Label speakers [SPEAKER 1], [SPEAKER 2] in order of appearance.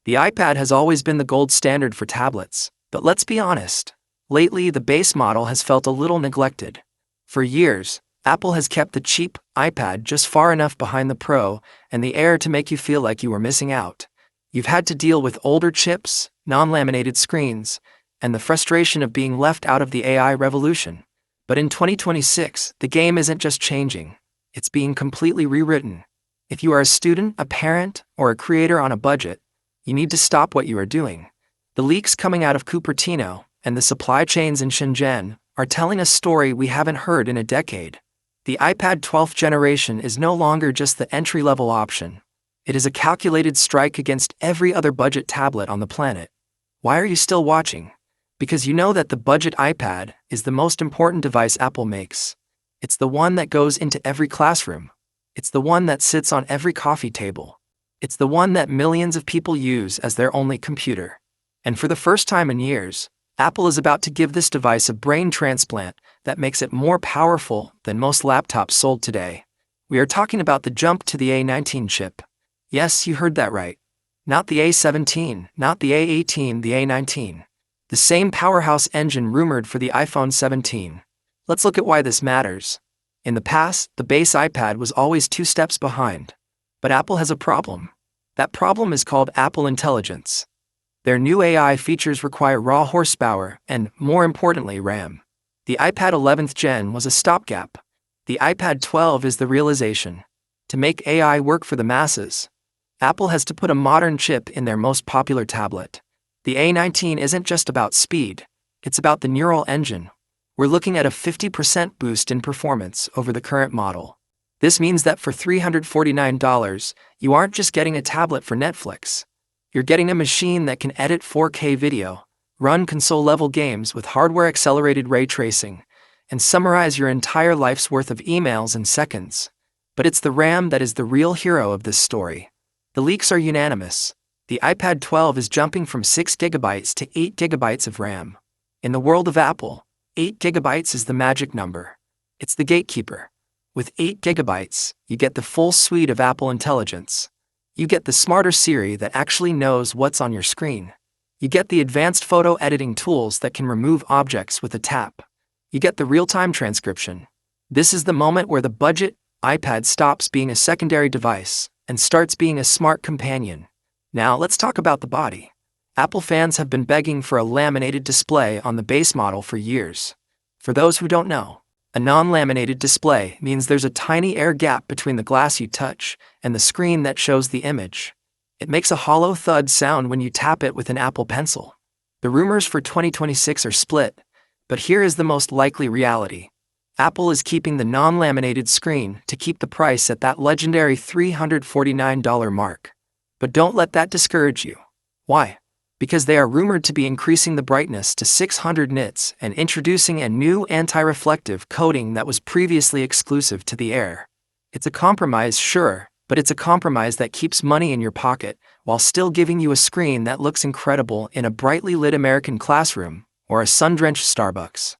[SPEAKER 1] The iPad has always been the gold standard for tablets, but let's be honest. Lately, the base model has felt a little neglected. For years, Apple has kept the cheap iPad just far enough behind the Pro and the Air to make you feel like you were missing out. You've had to deal with older chips, non-laminated screens, and the frustration of being left out of the AI revolution. But in 2026, the game isn't just changing, it's being completely rewritten. If you are a student, a parent, or a creator on a budget, you need to stop what you are doing. The leaks coming out of Cupertino and the supply chains in Shenzhen are telling a story we haven't heard in a decade. The iPad 12th generation is no longer just the entry-level option. It is a calculated strike against every other budget tablet on the planet. Why are you still watching? Because you know that the budget iPad is the most important device Apple makes. It's the one that goes into every classroom. It's the one that sits on every coffee table. It's the one that millions of people use as their only computer. And for the first time in years, Apple is about to give this device a brain transplant that makes it more powerful than most laptops sold today. We are talking about the jump to the A19 chip. Yes, you heard that right. Not the A17, not the A18, the A19. The same powerhouse engine rumored for the iPhone 17. Let's look at why this matters. In the past, the base iPad was always 2 steps behind. But Apple has a problem. That problem is called Apple Intelligence. Their new AI features require raw horsepower and, more importantly, RAM. The iPad 11th Gen was a stopgap. The iPad 12 is the realization. To make AI work for the masses, Apple has to put a modern chip in their most popular tablet. The A19 isn't just about speed, it's about the neural engine. We're looking at a 50% boost in performance over the current model. This means that for $349, you aren't just getting a tablet for Netflix. You're getting a machine that can edit 4K video, run console-level games with hardware-accelerated ray tracing, and summarize your entire life's worth of emails in seconds. But it's the RAM that is the real hero of this story. The leaks are unanimous. The iPad 12 is jumping from 6 GB to 8 GB of RAM. In the world of Apple, 8 GB is the magic number. It's the gatekeeper. With 8 GB, you get the full suite of Apple Intelligence. You get the smarter Siri that actually knows what's on your screen. You get the advanced photo editing tools that can remove objects with a tap. You get the real-time transcription. This is the moment where the budget iPad stops being a secondary device and starts being a smart companion. Now let's talk about the body. Apple fans have been begging for a laminated display on the base model for years. For those who don't know, a non-laminated display means there's a tiny air gap between the glass you touch and the screen that shows the image. It makes a hollow thud sound when you tap it with an Apple Pencil. The rumors for 2026 are split, but here is the most likely reality. Apple is keeping the non-laminated screen to keep the price at that legendary $349 mark. But don't let that discourage you. Why? Because they are rumored to be increasing the brightness to 600 nits and introducing a new anti-reflective coating that was previously exclusive to the Air. It's a compromise, sure, but it's a compromise that keeps money in your pocket while still giving you a screen that looks incredible in a brightly lit American classroom or a sun-drenched Starbucks.